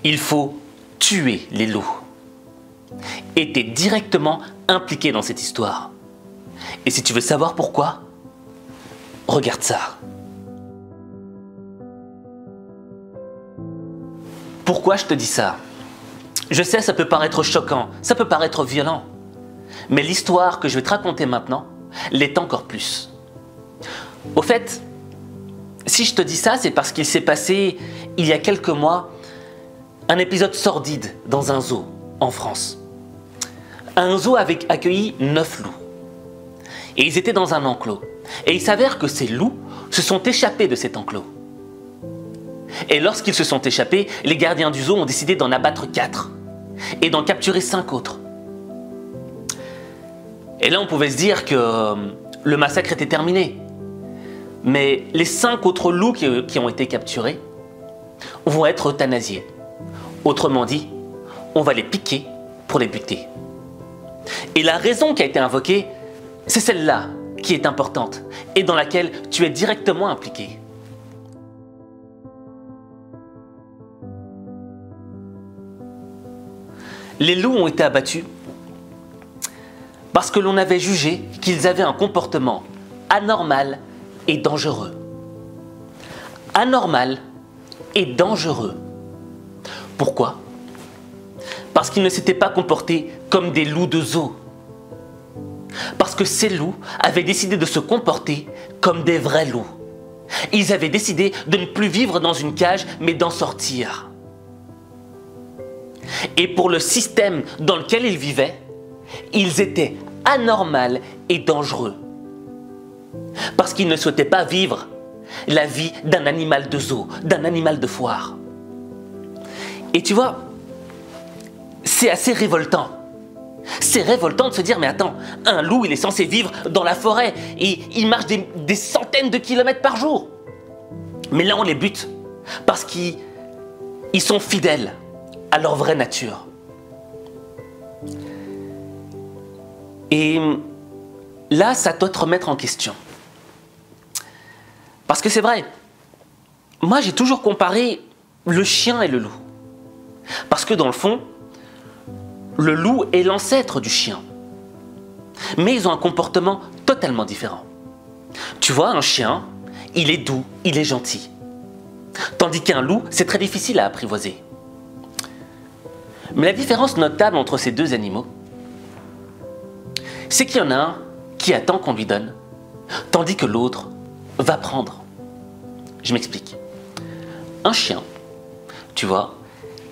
Il faut tuer les loups. Et tu es directement impliqué dans cette histoire. Et si tu veux savoir pourquoi, regarde ça. Pourquoi je te dis ça? Je sais, ça peut paraître choquant, ça peut paraître violent. Mais l'histoire que je vais te raconter maintenant l'est encore plus. Au fait, si je te dis ça, c'est parce qu'il s'est passé, il y a quelques mois, un épisode sordide dans un zoo en France. Un zoo avait accueilli 9 loups. Et ils étaient dans un enclos. Et il s'avère que ces loups se sont échappés de cet enclos. Et lorsqu'ils se sont échappés, les gardiens du zoo ont décidé d'en abattre 4 et d'en capturer 5 autres. Et là, on pouvait se dire que le massacre était terminé. Mais les 5 autres loups qui ont été capturés vont être euthanasiés. Autrement dit, on va les piquer pour les buter. Et la raison qui a été invoquée, c'est celle-là qui est importante et dans laquelle tu es directement impliqué. Les loups ont été abattus parce que l'on avait jugé qu'ils avaient un comportement anormal et dangereux. Anormal et dangereux. Pourquoi? Parce qu'ils ne s'étaient pas comportés comme des loups de zoo. Parce que ces loups avaient décidé de se comporter comme des vrais loups. Ils avaient décidé de ne plus vivre dans une cage, mais d'en sortir. Et pour le système dans lequel ils vivaient, ils étaient anormaux et dangereux. Parce qu'ils ne souhaitaient pas vivre la vie d'un animal de zoo, d'un animal de foire. Et tu vois, c'est assez révoltant. C'est révoltant de se dire, mais attends, un loup, il est censé vivre dans la forêt et il marche des centaines de kilomètres par jour. Mais là, on les bute parce qu'ils sont fidèles à leur vraie nature. Et là, ça doit te remettre en question. Parce que c'est vrai, moi j'ai toujours comparé le chien et le loup. Parce que dans le fond, le loup est l'ancêtre du chien. Mais ils ont un comportement totalement différent. Tu vois, un chien, il est doux, il est gentil. Tandis qu'un loup, c'est très difficile à apprivoiser. Mais la différence notable entre ces deux animaux, c'est qu'il y en a un qui attend qu'on lui donne, tandis que l'autre va prendre. Je m'explique. Un chien, tu vois,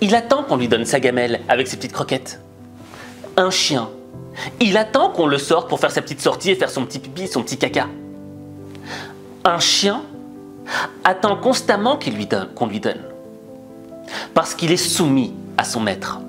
il attend qu'on lui donne sa gamelle avec ses petites croquettes. Un chien, il attend qu'on le sorte pour faire sa petite sortie et faire son petit pipi, son petit caca. Un chien attend constamment qu'on lui donne, parce qu'il est soumis à son maître.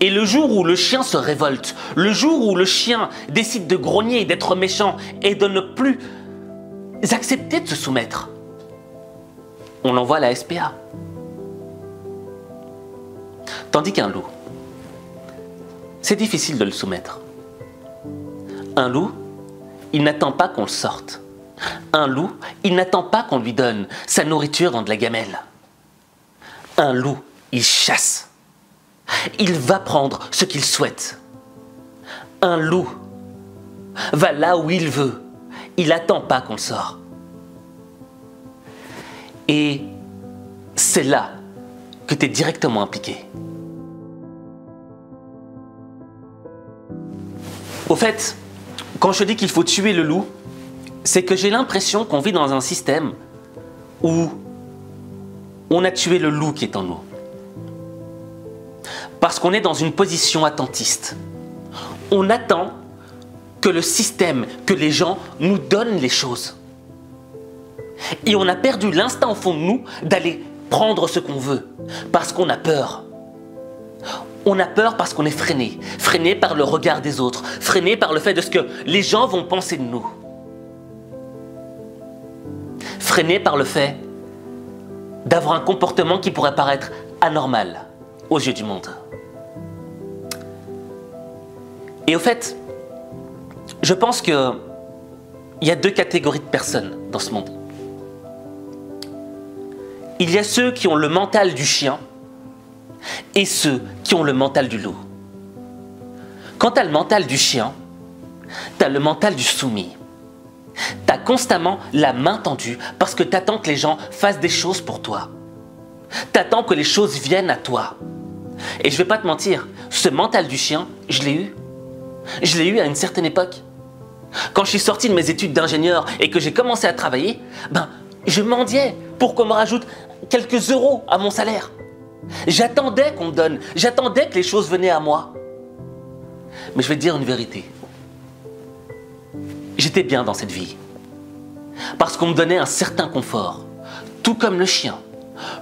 Et le jour où le chien se révolte, le jour où le chien décide de grogner et d'être méchant et de ne plus accepter de se soumettre, on l'envoie à la SPA. Tandis qu'un loup, c'est difficile de le soumettre. Un loup, il n'attend pas qu'on le sorte. Un loup, il n'attend pas qu'on lui donne sa nourriture dans de la gamelle. Un loup, il chasse. Il va prendre ce qu'il souhaite. Un loup va là où il veut. Il n'attend pas qu'on le sorte. Et c'est là que tu es directement impliqué. Au fait, quand je dis qu'il faut tuer le loup, c'est que j'ai l'impression qu'on vit dans un système où on a tué le loup qui est en nous. Parce qu'on est dans une position attentiste. On attend que le système, que les gens nous donnent les choses. Et on a perdu l'instinct au fond de nous d'aller prendre ce qu'on veut, parce qu'on a peur. On a peur parce qu'on est freiné, freiné par le regard des autres, freiné par le fait de ce que les gens vont penser de nous. Freiné par le fait d'avoir un comportement qui pourrait paraître anormal aux yeux du monde. Et au fait, je pense qu'il y a deux catégories de personnes dans ce monde. il y a ceux qui ont le mental du chien et ceux qui ont le mental du loup. Quand tu as le mental du chien, tu as le mental du soumis. Tu as constamment la main tendue parce que tu attends que les gens fassent des choses pour toi. Tu attends que les choses viennent à toi. Et je vais pas te mentir, ce mental du chien, je l'ai eu. Je l'ai eu à une certaine époque. Quand je suis sorti de mes études d'ingénieur et que j'ai commencé à travailler, je mendiais pour qu'on me rajoute quelques euros à mon salaire. J'attendais qu'on me donne, j'attendais que les choses venaient à moi. Mais je vais te dire une vérité. J'étais bien dans cette vie. Parce qu'on me donnait un certain confort. Tout comme le chien.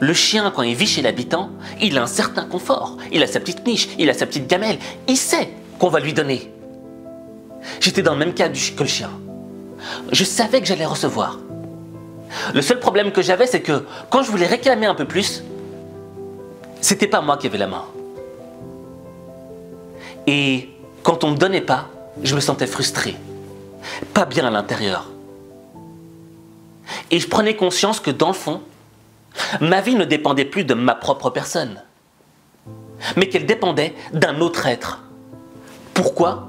Le chien, quand il vit chez l'habitant, il a un certain confort. Il a sa petite niche, il a sa petite gamelle. Il sait qu'on va lui donner. J'étais dans le même cas que le chien. Je savais que j'allais recevoir. Le seul problème que j'avais, c'est que quand je voulais réclamer un peu plus, c'était pas moi qui avais la main. Et quand on me donnait pas, je me sentais frustré. Pas bien à l'intérieur. Et je prenais conscience que dans le fond, ma vie ne dépendait plus de ma propre personne, mais qu'elle dépendait d'un autre être. Pourquoi ?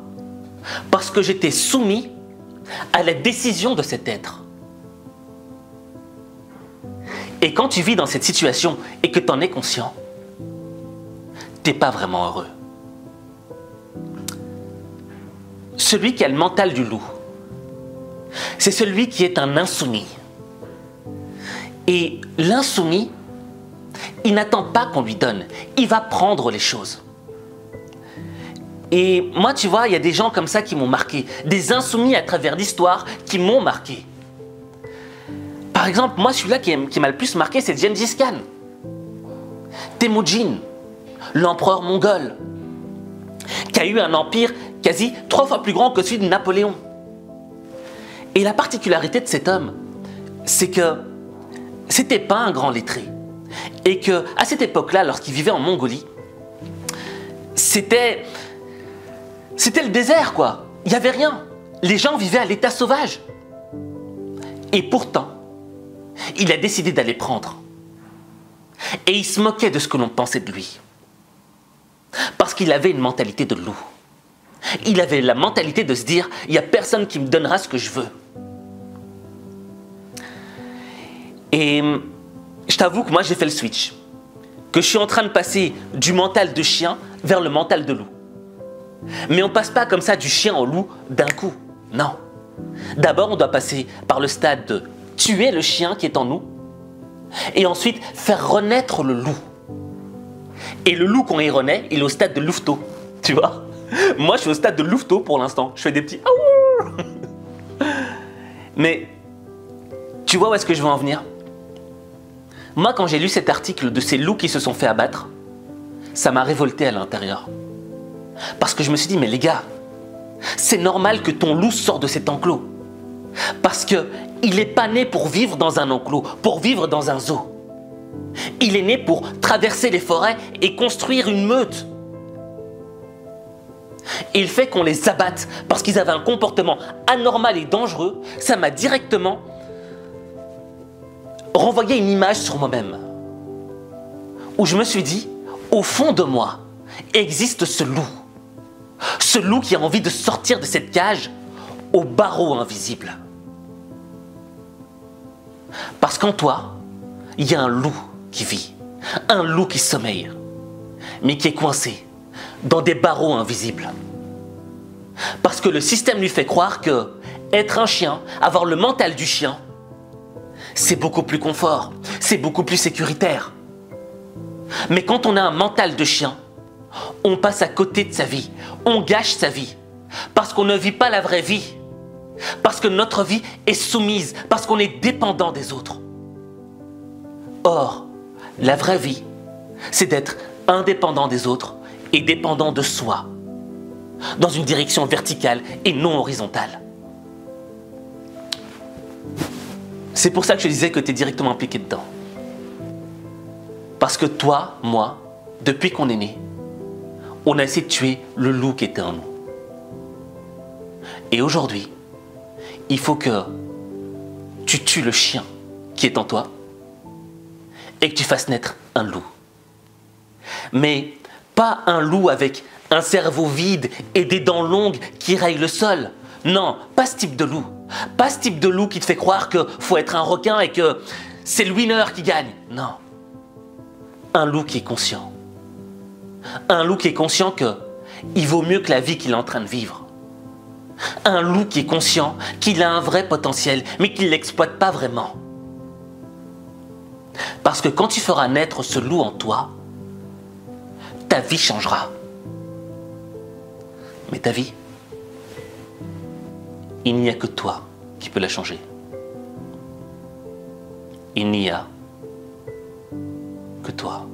Parce que j'étais soumis à la décision de cet être. Et quand tu vis dans cette situation et que tu en es conscient, t'es pas vraiment heureux. Celui qui a le mental du loup, c'est celui qui est un insoumis. Et l'insoumis, il n'attend pas qu'on lui donne, il va prendre les choses. Et moi, tu vois, il y a des gens comme ça qui m'ont marqué, des insoumis à travers l'histoire qui m'ont marqué. Par exemple, moi, celui-là qui m'a le plus marqué, c'est Gengis Khan. Temujin, l'empereur mongol, qui a eu un empire quasi 3 fois plus grand que celui de Napoléon. Et la particularité de cet homme, c'est que c'était pas un grand lettré. Et que à cette époque-là, lorsqu'il vivait en Mongolie, c'était le désert, quoi. Il n'y avait rien. Les gens vivaient à l'état sauvage. Et pourtant, il a décidé d'aller prendre. Et il se moquait de ce que l'on pensait de lui. Parce qu'il avait une mentalité de loup. Il avait la mentalité de se dire, il n'y a personne qui me donnera ce que je veux. Et je t'avoue que moi j'ai fait le switch. Que je suis en train de passer du mental de chien vers le mental de loup. Mais on ne passe pas comme ça du chien au loup d'un coup. Non. D'abord on doit passer par le stade de tuer le chien qui est en nous. Et ensuite faire renaître le loup. Et le loup, quand il renaît, il est au stade de louveteau. Tu vois ? Moi je suis au stade de louveteau pour l'instant. Je fais des petits aouh. Mais tu vois où est-ce que je veux en venir ? Moi, quand j'ai lu cet article de ces loups qui se sont fait abattre, ça m'a révolté à l'intérieur. Parce que je me suis dit, mais les gars, c'est normal que ton loup sorte de cet enclos. Parce qu'il n'est pas né pour vivre dans un enclos, pour vivre dans un zoo. Il est né pour traverser les forêts et construire une meute. Et le fait qu'on les abatte parce qu'ils avaient un comportement anormal et dangereux, ça m'a directement renvoyer une image sur moi-même où je me suis dit, au fond de moi existe ce loup qui a envie de sortir de cette cage au barreau invisible. Parce qu'en toi, il y a un loup qui vit, un loup qui sommeille, mais qui est coincé dans des barreaux invisibles. Parce que le système lui fait croire que être un chien, avoir le mental du chien, c'est beaucoup plus confort, c'est beaucoup plus sécuritaire. Mais quand on a un mental de chien, on passe à côté de sa vie, on gâche sa vie, parce qu'on ne vit pas la vraie vie, parce que notre vie est soumise, parce qu'on est dépendant des autres. Or, la vraie vie, c'est d'être indépendant des autres et dépendant de soi, dans une direction verticale et non horizontale. C'est pour ça que je disais que tu es directement impliqué dedans. Parce que toi, moi, depuis qu'on est né, on a essayé de tuer le loup qui était en nous. Et aujourd'hui, il faut que tu tues le chien qui est en toi et que tu fasses naître un loup. Mais pas un loup avec un cerveau vide et des dents longues qui rayent le sol. Non, pas ce type de loup. Pas ce type de loup qui te fait croire qu'il faut être un requin et que c'est le winner qui gagne. Non. Un loup qui est conscient. Un loup qui est conscient qu'il vaut mieux que la vie qu'il est en train de vivre. Un loup qui est conscient qu'il a un vrai potentiel, mais qu'il ne l'exploite pas vraiment. Parce que quand tu feras naître ce loup en toi, ta vie changera. Mais ta vie, il n'y a que toi qui peux la changer. Il n'y a que toi.